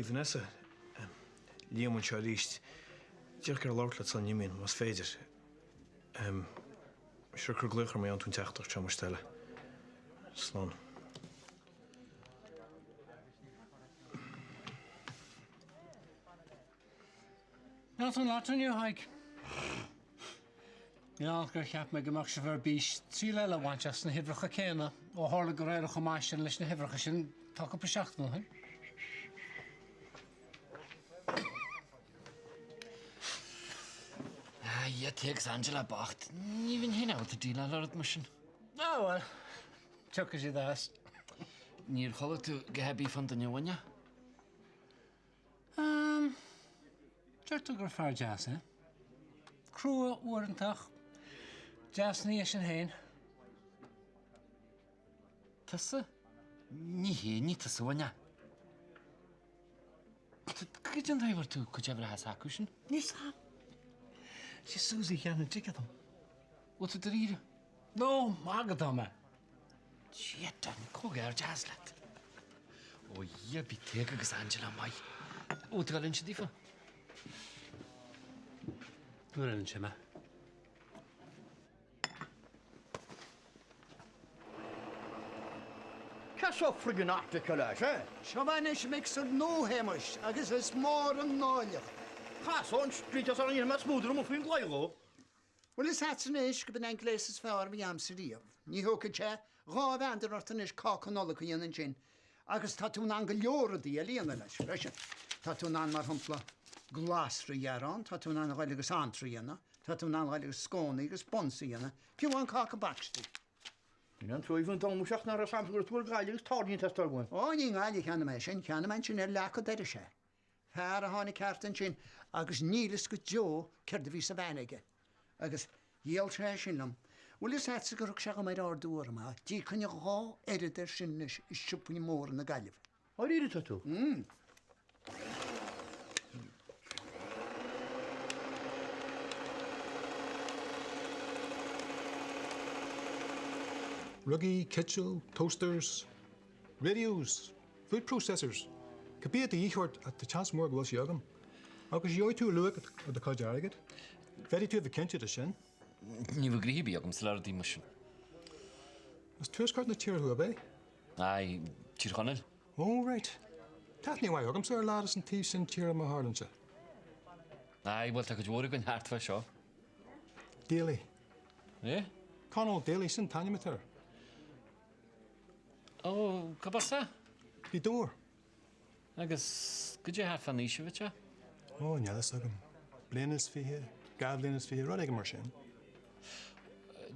Vanessa. Liam seo ríist. Dír gur láirla san nimín mas féidir. Sure gur gluchar mé an tún teachtar te mar stelle. Slán. Nothing lot on you, Hike. Ja, gur cheap me gymach se ver bís trí leile bhaint na hifracha céna ó hála go réir go máistin leis na hifracha sin tá go seach nó, hein? Ja, takes Angela bacht. Even hen out the deal alert mission. Oh, well. Chuck as you das. Níor chola tú gehabí fan den newanja? Chuck gur far jazz, eh? Crua warantach. Jazz ní sin hain. Tassa? Ní hé, ní tassa wanja. Gydyn ddaifor tú cwyd efra has acwysyn? Ní sam. Si Susie gan yn tigad am. Wat ydw i'r? No, magad am e. Shit, yn cwg ar jazz lad. O ie, bi teg agos Angela mai. O, dy gael yn sydd i fo? Dwi'n yn sy'n ma. Cas offrig yn article as, eh? Siafanis mixed no hemish, agos ys môr yn noliach. Cas o'n stryd as o'n i'n mas mwydr o'n mwffyn glaigo. Wel, ys at yn eich gyda'n angleses fawr fi amser i. Ni hwg y che, gaf ander o'r tynys coc yn olyg yn jyn. Agos tatwn angelior y di, eli yn y leis. Rysio. Tatwn an mar hwmpla glas rhy iaron, tatwn an gwaelig ys antri yna, tatwn an gwaelig ys sgoni, ys bonsi yna. Piw an coc y baxti. Ni'n trwy fy'n dal mwysach na'r asamsg o'r tŵr gael ys torni'n testar gwen. O, ni'n gael i can y sy'n lac o deri se. Fær a hana cartan sy'n, agos nílis go jo cyrda fi sa fanige. Agos iel tre sy'n lam. Wel, ys at sy'n gyrwch siag o mae'r o'r dŵr yma, di cynnig go erider sy'n siwpwn i môr yn y galif. O'r i'r tatw? Ruggy, kitchen, toasters, radios, food processors. Could be at the e-hort at the chance more was yogam. Agus you to look at the kajarigit. Very to the kenchi the shin. Ní bh gríbí agam sa lardí mission. As two cart na tier who obey. Ai, tír chonel. Oh right. Tatni why yogam sir lads and thieves in tier ma harlancha. Ai, wel ta go dwór gwn hart fa sio. Daily. Eh? Conall daily sin tanya mater. O, cabasa? He door. Agus, gyd you half an eisiau fe Oh, yeah, that's agam. Blainus fi here. Gadlinus fi here. Rod agam mar sin.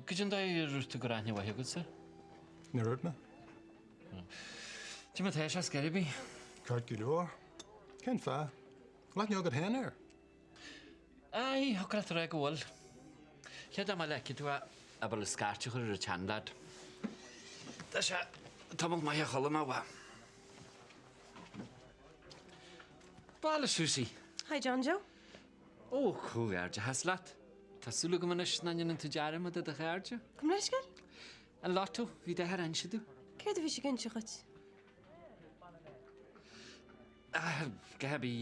Gyd yn dau rwrt o gwrani wahi gwyd sa? Ni rwrt ma. Ti'n mynd eisiau sgeri bi? Cart gilor. Ken fa. Lat ni ogad hen er. Ai, hwgr at rhaid gwyl. Lle da ma leci dwi a bol ysgartiwch yr y tiandad. Da sia, tamol mai a chola ma wa. Bala, Susie. Hi, John Joe. O, cwg arja haslat. Ta sŵlwg yma nes na ni'n tydiarym o dydych arja. Cwm leis gael? A lot o, fi da her ansi dw. Cael fi si gyntio chwt? Gabi,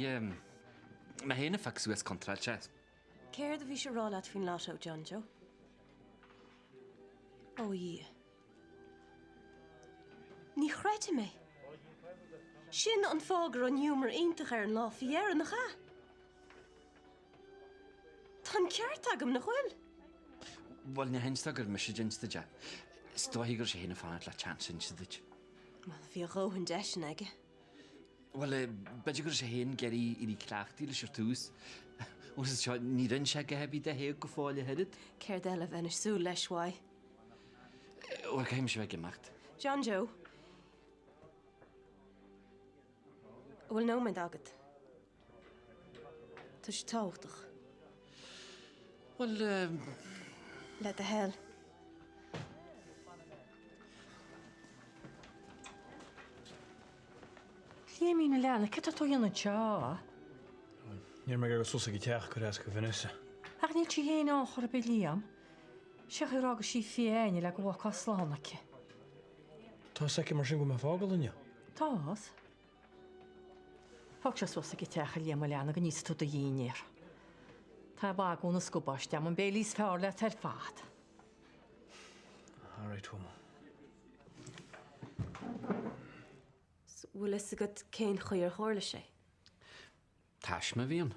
mae hyn y ffac sŵes contral chas. Cael fi si rôl at fi'n lot o, John Joe. O, ie. Ni chredi me. Sin an fágur an humor eintach yn láfiar yn cha. Tan ceart agam na chwyl. Wel, ni hens dagar mysio jyns dy ja. Stohi gyr si hyn y ffanad la chance yn sydd ydych. Wel, fi o gho yn desin ege. Wel, beth gyr si hyn geri i ni clachdi le siwr tŵs. Wrth ysio, ni ryn siag gehebi da heg gyffoli hydyd. Cair dela fe'n ysw leis wai. O'r caim si fe gemacht. John Joe. Wel, no mae'n dagad. Ta si tawchtach. Wel, Let the hell. Lle mi'n y lala, cyda to yn y cha? Níor me gur súsa go teach go as go Vanessa. Ach nid ti hen ochr y biliam. Siach i rog si fien i lag o coslan ac. Tá seici mar sin go me fágal inne. Tás? Thug sé suas go techa léama leanna go níos tú a dhéanaar. Tá bá gúna scobaiste am an bélís fearr le tar fad. All right, woman. Bhfuil is agad cén chuir chóirla sé. Táis me bhíon.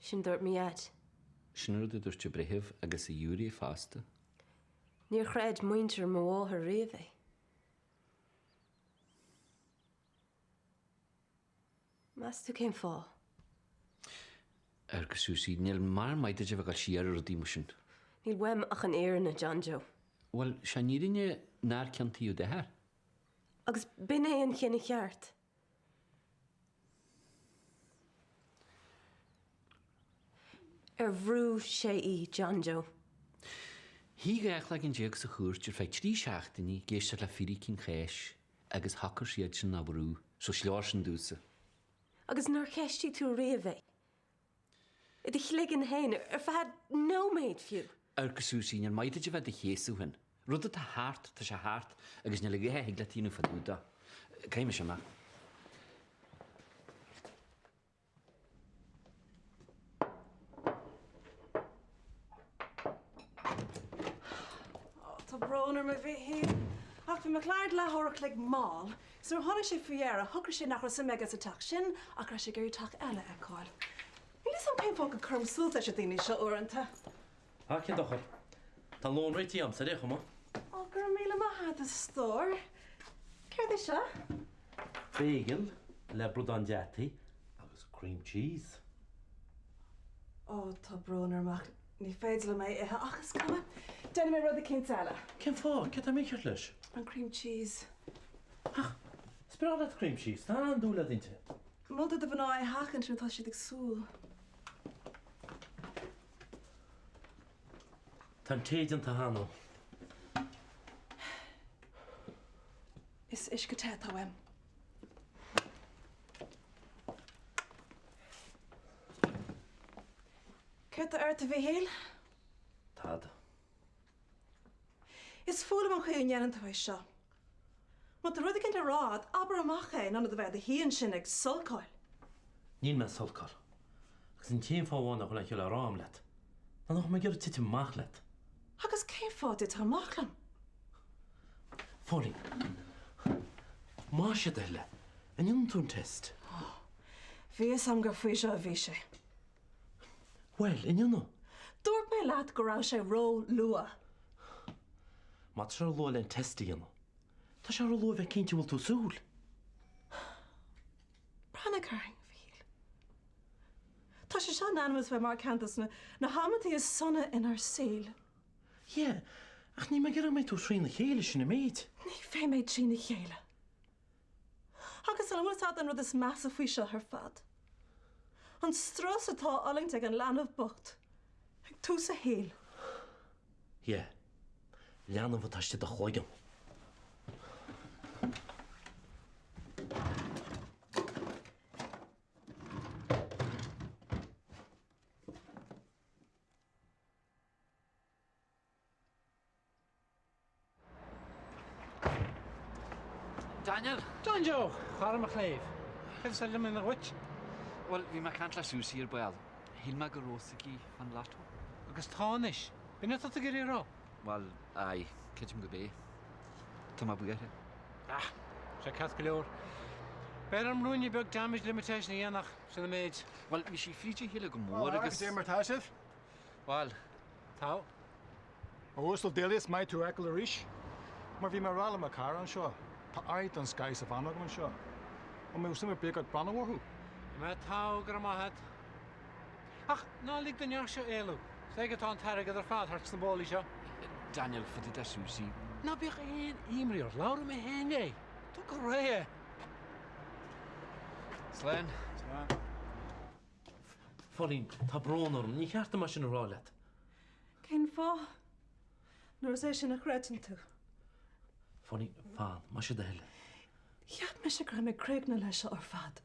Sin dúirt miad. Sinúda dúirte brethimh agus a dúraí fásta. Níor chreid muintir má bháthair riamh. Mas tú cén fá. Agus úsí, níl mar maidide de bheith siar ar a dí sin. Níl weim ach an éan na John Joe. Well, se nírinne nár ceantíú de her. Agus bin é an chéna cheart. Bhrú sé í John Joe. Hí gaach le an déag sa chuúirtir feh trí seachtaí géiste le fií cin chéis agus hacar siad sin na brú, so sleir sin dúsa. Agus nar ceistí tú riamh. I d chligan héin fad nó méid fiú. Agus úsí ar maidide bheith de chéasúhan. Rud a háart tá sé háart agus ne le ggé hiag le tíú faúda. Céime se me. Tá bronar me bhí hí. Ach bhí me chláir lethach le máil, so tháinig sé faoar a thugur sé nach sa megas atach sin a ra sé gurí tak eile agáil. Ní an pein fá go chum súlta sé daoine seo uanta. Cé dochar. Tá lón réití am sa récha má? Ó gur míle maithe a stór. Céir é se? Bagel, le brúd deataí agus cream cheese. Ó tá bronar mach ní féidir le mé ithe achas cuma. Déanana mé rud a cin eile. Cén fá, ce tá méceart leis? An cream cheese. Sprála cream cheese, tá an dúla dinte. Multa do bhaná é hachan sin tá siad ag súl. Tá téidir tá hána. Is go té tá weim. Céir a airt a bhí héal? Tád. Is fúla an chuúnéan tá seo. Má tá rud cinn rád aber amach é anna bheith a híonn sin ag sulcáil. Níl me sulcar. Agus an tíim fáháinna chu le le rám leat. Tá nach me gur tite mach leat. Agus cé fád tá machlam. Fáling. Má sé eile. An ion tún test. Bhí sam gur faoi seo a bhí sé. Well, in ion. Dúirt mé leat go rá sé ró lua. Má se ló le testí ion. Tá se ló bheith cinnte bhfuil tú súl. Brana caring bhíl. Tá sé se animas bheith mar cantas na hamantaí is sonna inar síl. Jé, ach ní me gur méid tú srí na chéile sin na méid. Ní fé méid trí na chéile. Agus an bhfuiltá an rud is measa faoi seo ar fad. An stras atá allingt ag an leanamh bocht. Ag tú sa héal. Jé, leanamh táiste a chóigem. Daniel? John Joe, chwarae ma'ch leif. Cyn sy'n ymwneud â wyt? Wel, fi mae cant la Susie i'r bwel. Hyn mae gyrwysig i fan latw. Agus tánis. Byn eto ty gyri ro? Wel, ai, cydym gybe. Dyma bwyr. Se cath gylwr. Ber am rwy'n i bygg damage limitation i anach sy'n y meid. Wel, mi si ffridio hil ag ymwr agos... Dim martáisih? Wel, Táw. Óstal délias mai tú eicil a ríis. Mar bhí mar rála mar car an seo. Tá aid an sky sa bhanag an seo. An mé simar beagad branahorthú. Me táw gyda mahad. Ach, na lig dyn iach sio elw. Seg atá an tarag ar fad hart sy'n bol i sio. Daniel, ffydi da Susie. Na bych ein imri o'r lawr me hen ei. Tó greie. Slen? Fáling, tá brónarm, ní cheartta mar sin a rálet. Cén fá? Nuair sé sin a chréitin tú. Fáling, fád, mar sé heile. Cheap me se gra me craigna leis ar fad.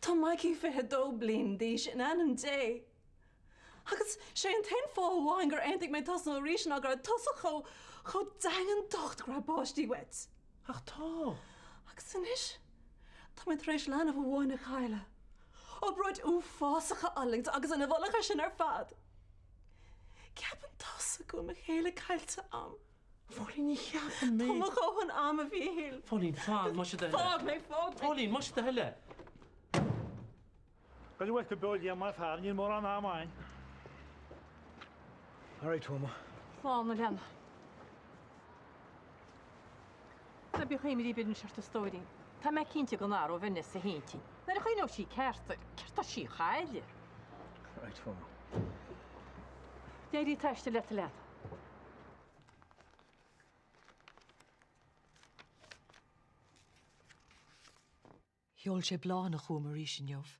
Tá maicí fithe dó blin dís in anam dé. Agus sé an ten fáháin gur eintig mé tas na rísin a gur tosa cho dagan docht gra báistí wet. Ach tá. Agus san is, Tá mé rééis lena bh bháinna chaile. Ó broid ú fásacha allingt agus an bhlacha sin ar fad. Ceapan tasa go me chéile caiilte am. Fálín ní cheapan mé. Tá mo chohan am a bhí héil. Fálín, fád, má sé de Fág mé fág. Fálín, má sé de heile. Gael wedi bod i am ar ffarn i'n mor am ain. All right, Toma. Fá na leanna. Tá bí chuim í bidin seart a stóirí. Tá me cinnte go ná ó bhinne sa héintí. Na a chuoineh sí ceirta sí chaile. All right, Toma. Déirí teiste le le. Heol sé blá na chó mar ríis sin jobh.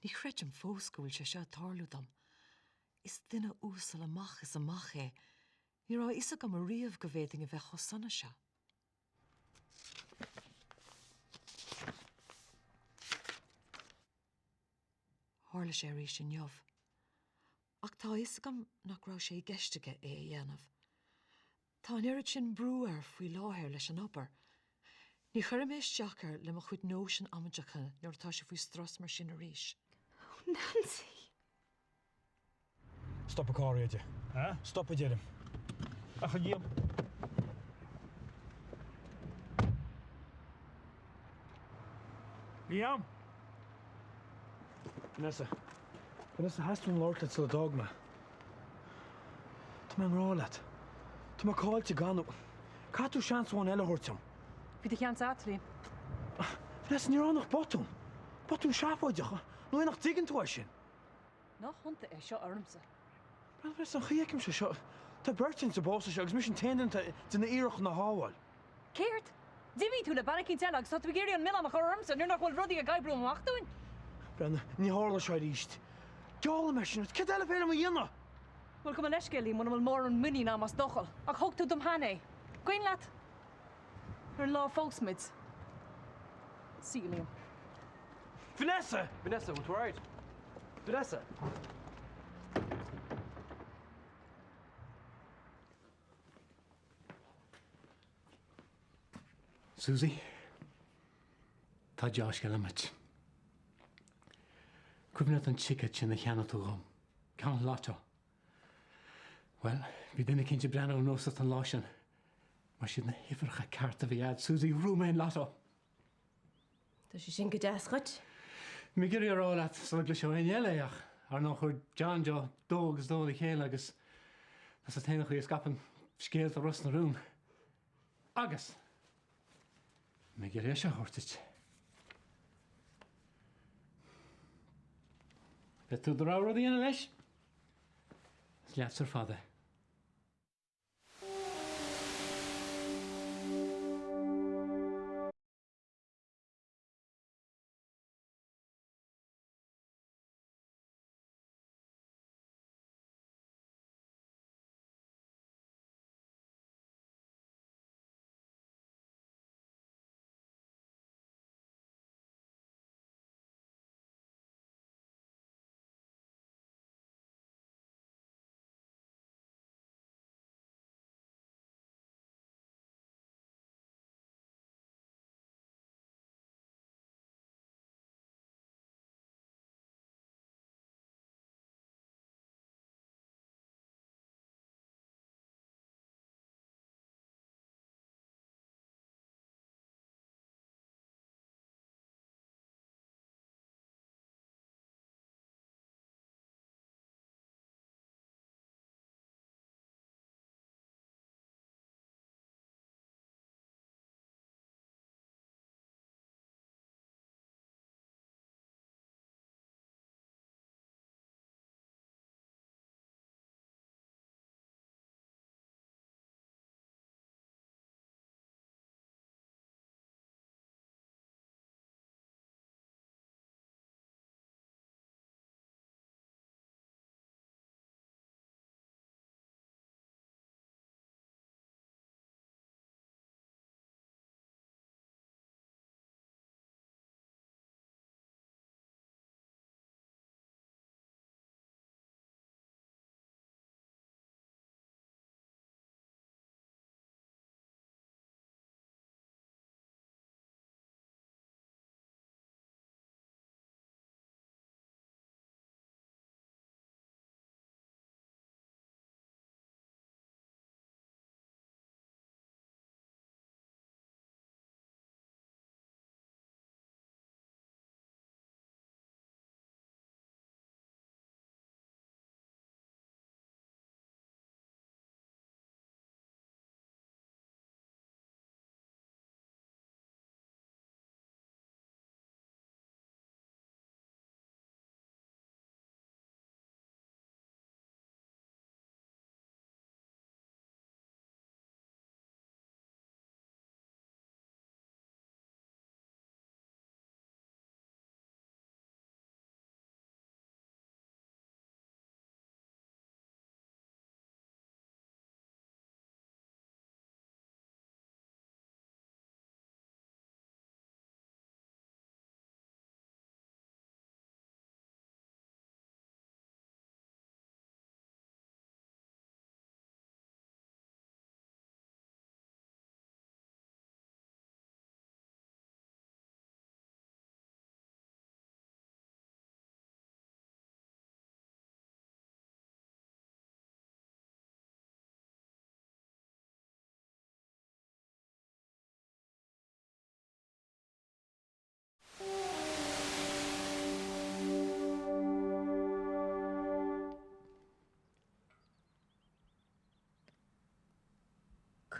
Ní chreitim fóscúil sé seo tarlúdam. Is duine úsal amach is amach é. Ní rá isa go mar riamh go bhéting a bheith chosanna se. Tharla sé ríis sin jobh. Ach tá isa gom nach rá sé geisteige é a dhéanamh. Tá an irid sin brú ar faoi láthir leis an opair. Ní chuir mé isteachar le mo chud nó sin amaideacha nuair atá sé faoi stras mar sin a ríis. Nancy. Stop a car, Eddie. Huh? Stop it, Eddie. Ach, yn diom. Liam? Vanessa. Vanessa, has tú an lord le dogma. Tá me an rálat. Tá me cáilte ganú. Cá tú seans bháin eile thuirteam. Bhí de chean atlí. Vanessa, ní ránach botún. Botún seapáideach. Nó é nach digan tú sin. Nach chunta é seo ormsa. Vanessa, an chiaacim se seo. Tá bertin sa bósa se agus mis an téananta dina íireach na hábháil. Céirt, dimí tú le banacín teach tá tú géirí an mila a chormsa, nuair nach bhfuil rudí a gaibrú amachtaún. Brenna, ní hála se ríist. Deála me sin, cad eile féile mo dhéanana? Bhfuil go an eiscélí muna bhfuil mór an muí ná mas dochal, ach thugtú dom hané. Cuin leat. Ar an lá fósmids. Sí, Liam. Vanessa! Vanessa, what's right? Vanessa! Susie, tá Josh galamit. Cwbnod yn ticket sy'n y llan o tŵgom. Gan lot o. Wel, fi dyn ni cyn ti brenna o nos at yn losion. Mae sydd yn hyfrach a cart a fi ad. Susie, rhwm ein lot o. Tá sé sin go deascait? Mi gyri ar ôl at sy'n glisio ein ieleach. Ar noch o'r John Jo dogs dod i chael agos. Nas a tein o'ch i esgapan sgeilt o rust na rhwm. Agos. Mi gyri eisiau hwrtych. Beth tú drawr o ddian yn leis? Sliat sy'r ffadau.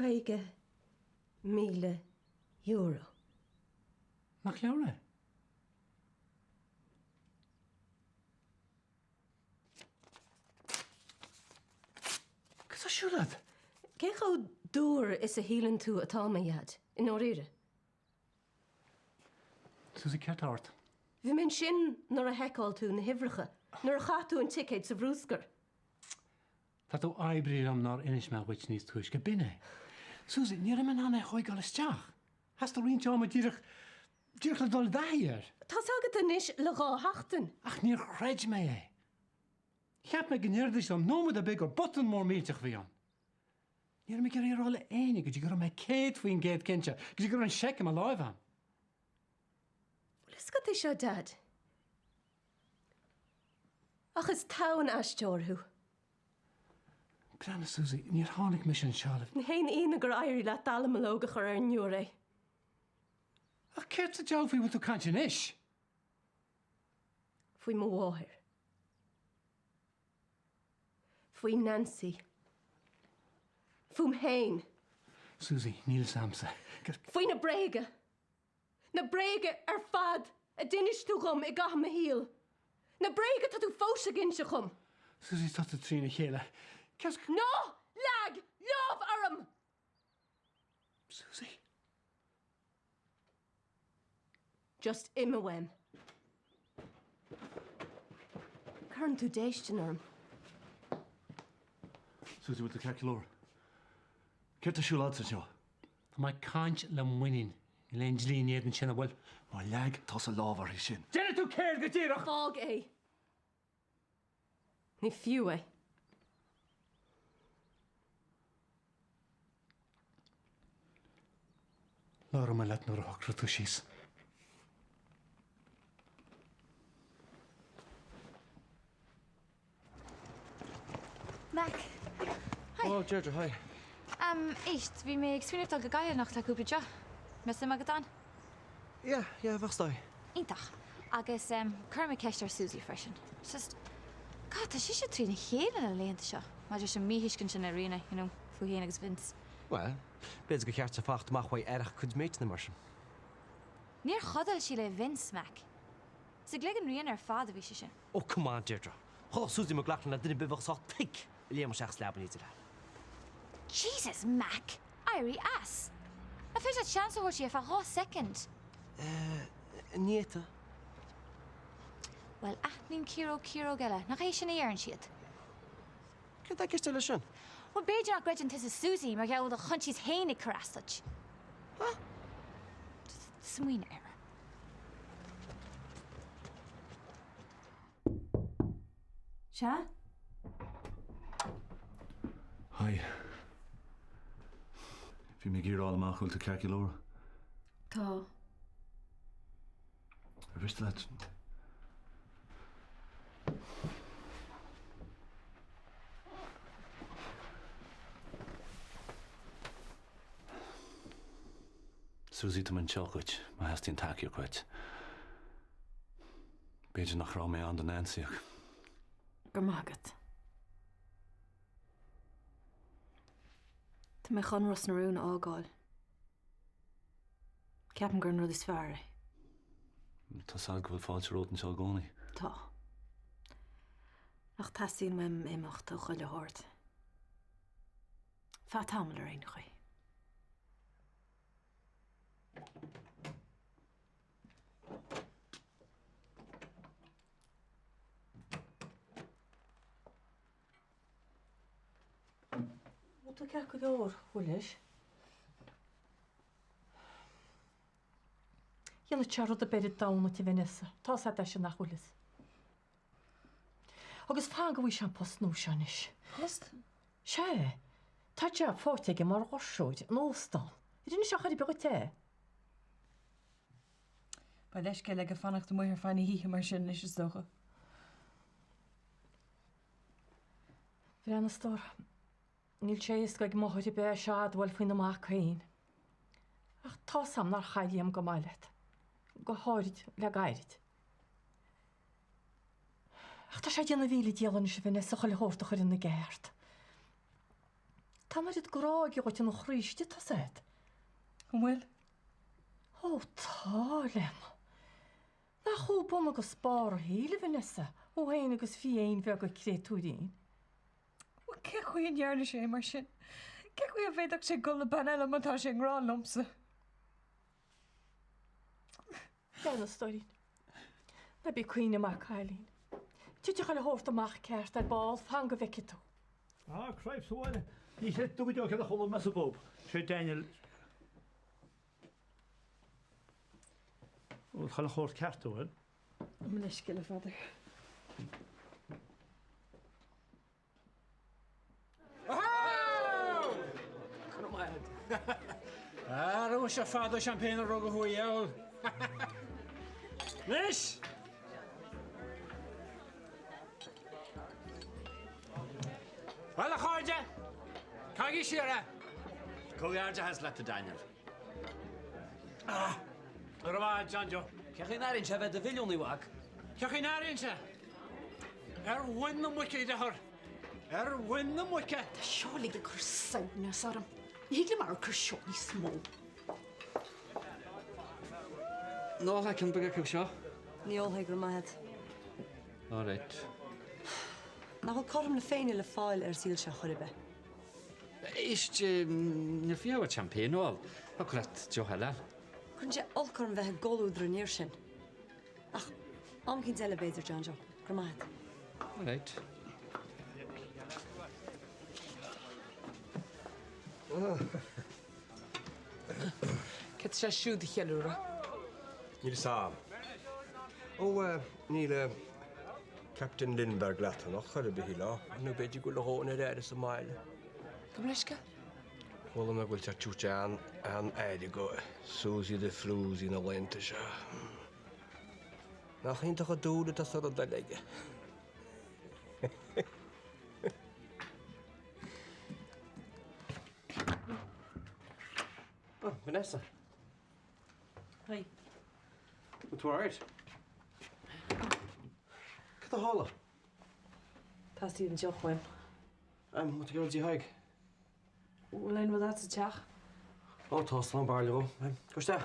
€50,000. Nach leabhar? Cos a siúlad? Céch ó dúr is a hílann tú atá mé iad, in óíire. Susie ceartát. Bhí min sin nar a heicáil tú na hifricha, nar a chatú an ticket sa bhrúscar. Tá tú aibrí am nar inis me bhuiit níos tuis go binne. Susie, ní am an anna chuig gal isteach. Has tú rionn teáma díirech le dul dair. Tá agad inis le gá hachtan. Ach níor chreid mé é. Cheap me gnéirdis am nómad a big or button mór míteach bhí an. Níor me gur írála éine go dtí gur me céad faoin géad cinse, go dtí gur an seice a láimh am. Lis go é seo, Dad. Ach is táin aisteorthú. Brianna, Susie, níor tháinig me sin sealah. Ní haon aine gur éirí le dalam alóga chur ar an nuair é. Ach céirt a deall faoi tú cant sin isis? Faoi mo bháthir. Faoi Nancy. Fum hain. Susie, níl samsa. Faoi na bréige. Na bréige ar fad a dinis tú chum I gach ma híl. Na bréige tá tú fósa ginse chum. Susie, tá tú trína chéile. No! Lag! Love arm! Susie. Just imawem. Carn tú déistin arm. Susie, with the calculator. Céirt a siúlad sa seo? Tá mai cáint le muinin I leon dlíon éiad an sinna bhfuil. Má leag tá sa lábhar í sin. Déine tú céir go tíireach? Fág é. Ní fiú é. Lára me leat nuair a thocra tú síos. Mac. Hi. Oh, Deirdre, hi. Echt, wie me experieert go gaiir nach tá cúpla me sem agad an? Yeah, bhas dó. Ítach. Agus chuma ceist ar Susie freisin. Just Cá tá si sé trína chéile le léanta seo, maidir sem míhiiscin sin a riine, fu héana agus Vince. Well, beidir go cheart sa facht machhaid erach chud méid na mar sin. Níor chodal sí le Vince, Mac. Sa glégan rion ar fád a bhí sé sin. Oh, come on, Deirdre. Chola Susie mo glachlan na duine bibh sá tic I léam seach sleaban íte le. Jesus, Mac. Irie ass. Na fé a chance bhir si a fa rá second. Níta. Well, nín círo geile, nach é sin éaran siad. Cé tá ceiste lei sin? Well, beidir nach greidir tis a Susie mar geall a chuntíos hénig carastach. Huh? Smuoine ar. Se? Hi. Bhí mé gíráil amach chuil tá calculator. Tá. Bhiste leat. Susie tá man teochuid, má heastíon takeío chuid. Beidir nach rá mé an den Nancyach. Gur mágad. Tá mé chunras na rún ágáil. Ceapan gur rud is fearr. Tá sal go bhfuil fáilte rót an seo gcónaí. Tá. Ach tasíon mem éimecht ó chuile háirt. Fá tamil ar aon chuoi. Tú ceach go leor, bhuilis? Dhéanana tearrad a beidir dána tí Vanessa, tá sa de sin nach bhuilis. Agus fá go bhí sean postnú seanis. Post? Se, tá te fáteige mar ghosúid an óstan. Idirna se chuir beag te. Ba leis ce le go fannacht muir fanna híthe mar sin is dócha. Bhí anna stór. Níl sé is go ag mothid be sead bhfuil faoin amach chuoin. Ach tá sam nar chaidíam go mailet. Go háirid le gairid. Ach tá sé déanana bhíle díalan is bhíine sa chuil hóirta chuir na ggéirt. Tá mar gráig go an chríiste tá said. Well, Ó tálem. Na chúpam agus spár híle Vanessa, ó hain agus fiéin bhe go créúín. ce chuon dhearna sé mar sin. Ce chu a bhéideach sé go le banile mantá sé rá lomsa. Déna stoín. Na bí cuioine mar cailín. Tuidir chaile hórt amach ceart ar báil fan go bheice tú. Craibh sáile. Ní sé dúideach a chola me a bob. sé Daniel. Ó chaile chóir ceartúil. Am leis go le fadidir. Ro se fada champagne rug a thuil. Nis? Well a cháide? Caigi siara? Cógearde has le Daniel. Ar bhá John Joe. Cechin arin se bheith de bhilúní wag. Cechin áiríonn se. Bhain na muice dethir. Bhain na muice. Tá seálaigh a chur saona sam. Híle mar chur seo ní smó. No, I can bring a seo. Níolthaigh go maithid. All right. Nach chum le féine le fáil síl se choribe. Isto na fiú champagne óil, a chuat Joe Halal. Chun sé olchorm bheith golúdra níir sin. Ach, am cinn eile beidir John Joe, go maithid. All right. Cet sé siúd cheúra. Níl Sam. Níl Captain Lindbergh leatan nach chuir be híá, nó beidir go le hóna réir sa máile. Go leisce? Bhla me bhfuil túte an éide go Susie de Flúsí na lenta se. Nach íntacha dúla a sa da leige. Oh, Vanessa. Hi. What's all right? Cad a hála? Tá tíad an teochhain. What a girl do you hug? Lein bhd sa teach? Oh, toss on barley go. Go sta.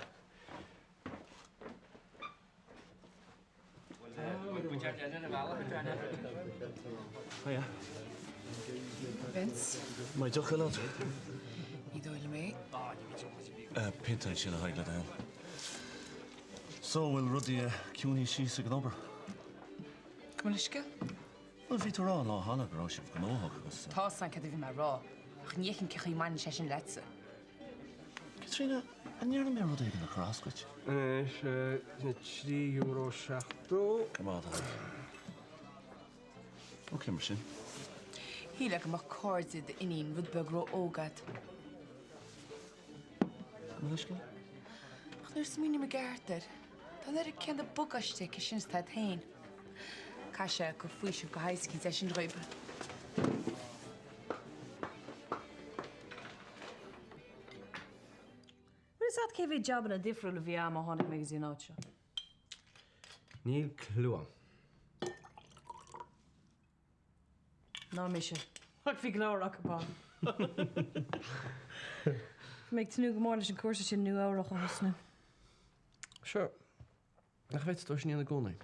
Oh yeah. Vince, Mae diolch yn lot. I ddwyl mi. Pintaid sy'n haig le dael. So, wyl ryddi cwni si sy'n gydober. Go leisce? Wel, fi to rá lá hana gyro sy'n gynohog agos. Tá san cad fi mar rá. Ach níchan cechu man sé sin letse. Katrina, yn i'r mewn ryddi yn y crasgwyd? €3.70. Come on, then. Oce, mar sy'n. Híle go mar cordid inín rud begró ógad. Come leisge? Ach nuair smíní me gartar. Tá er cean a bugaiste i sin stad hain. Caise go fuisiú go haiscí sé sin roibe. Is dat cé bhí job na difriúil a bhí am a tháinig me í áte? Níl clúan. Ná mé se. Chuig fi gláach apá. Méid tú go mána sin cuasa sin nu áireach a hosna. Sure. Nach bheith tú sin na gcónaí?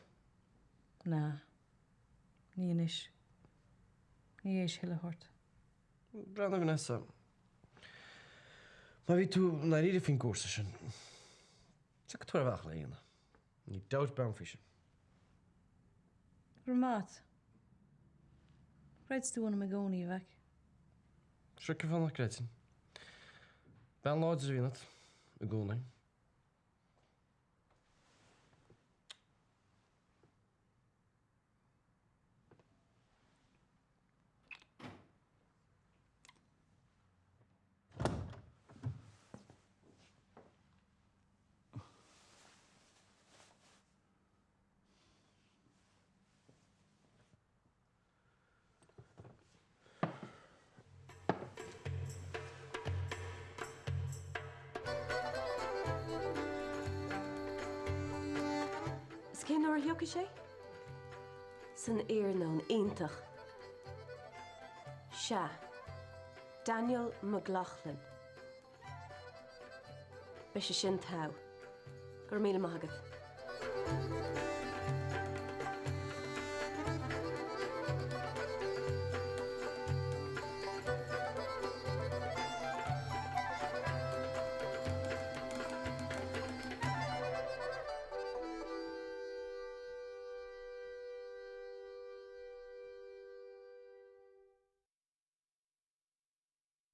Na. Ní inis. Ní éis heile hort. Branda Vanessa. Ma bhí tú na riidir fin cuasa sin. Sa go tuair bheach le dhéana. Ní dát ben fi sin. Ramát. Réid tú me gcónaí bheic. Sure go bhfuil nach greitin. Ben láidir a bhíonat a gcónaí. Is cén ar thuca sé? San éar ná an aintach. Se. Daniel McLaughlin. Be sé sin tá. Gur míle maigad.